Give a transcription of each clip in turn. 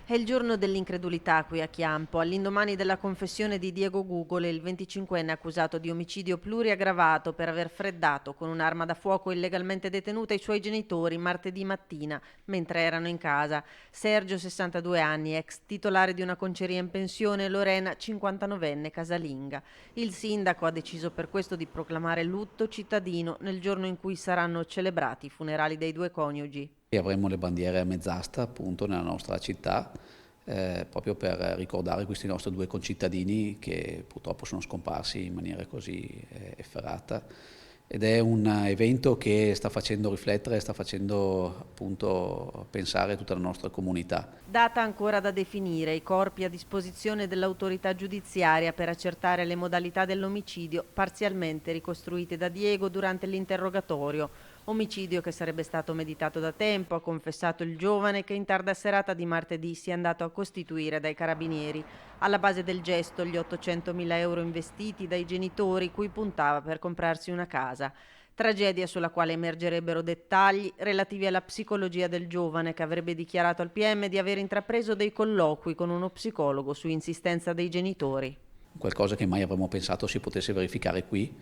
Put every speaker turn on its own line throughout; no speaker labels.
È il giorno dell'incredulità qui a Chiampo. All'indomani della confessione di Diego Gugole, il 25enne accusato di omicidio pluriaggravato per aver freddato con un'arma da fuoco illegalmente detenuta i suoi genitori martedì mattina mentre erano in casa. Sergio, 62 anni, ex titolare di una conceria in pensione, e Lorena, 59enne, casalinga. Il sindaco ha deciso per questo di proclamare lutto cittadino nel giorno in cui saranno celebrati i funerali dei due coniugi.
E avremo le bandiere a mezz'asta appunto nella nostra città, proprio per ricordare questi nostri due concittadini che purtroppo sono scomparsi in maniera così efferata. Ed è un evento che sta facendo riflettere, sta facendo appunto pensare tutta la nostra comunità.
Data ancora da definire, i corpi a disposizione dell'autorità giudiziaria per accertare le modalità dell'omicidio parzialmente ricostruite da Diego durante l'interrogatorio. Omicidio che sarebbe stato meditato da tempo, ha confessato il giovane che in tarda serata di martedì si è andato a costituire dai carabinieri. Alla base del gesto gli 800.000 euro investiti dai genitori cui puntava per comprarsi una casa. Tragedia sulla quale emergerebbero dettagli relativi alla psicologia del giovane che avrebbe dichiarato al PM di aver intrapreso dei colloqui con uno psicologo su insistenza dei genitori.
Qualcosa che mai avremmo pensato si potesse verificare qui,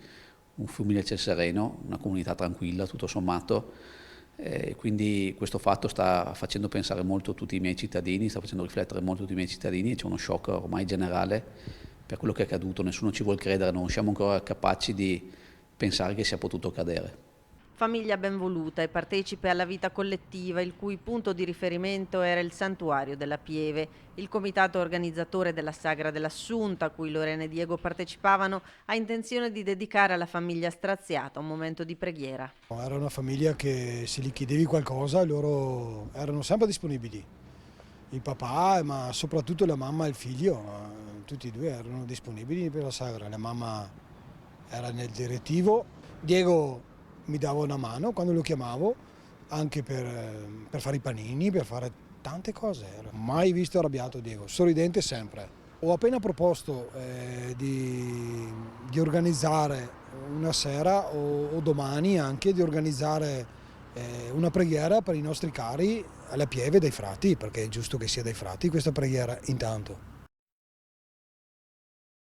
un Fiumicino Sereno, una comunità tranquilla tutto sommato, quindi questo fatto sta facendo pensare molto tutti i miei cittadini, sta facendo riflettere molto tutti i miei cittadini e c'è uno shock ormai generale per quello che è accaduto, nessuno ci vuole credere, non siamo ancora capaci di pensare che sia potuto accadere.
Famiglia ben voluta e partecipe alla vita collettiva, il cui punto di riferimento era il santuario della Pieve. Il comitato organizzatore della Sagra dell'Assunta, a cui Lorena e Diego partecipavano, ha intenzione di dedicare alla famiglia straziata un momento di preghiera.
Era una famiglia che se gli chiedevi qualcosa loro erano sempre disponibili. Il papà, ma soprattutto la mamma e il figlio, tutti e due erano disponibili per la Sagra. La mamma era nel direttivo. Diego mi dava una mano quando lo chiamavo, anche per fare i panini, per fare tante cose. Mai visto arrabbiato Diego, sorridente sempre. Ho appena proposto di organizzare una sera o domani anche di organizzare una preghiera per i nostri cari alla Pieve dei frati, perché è giusto che sia dei frati questa preghiera intanto.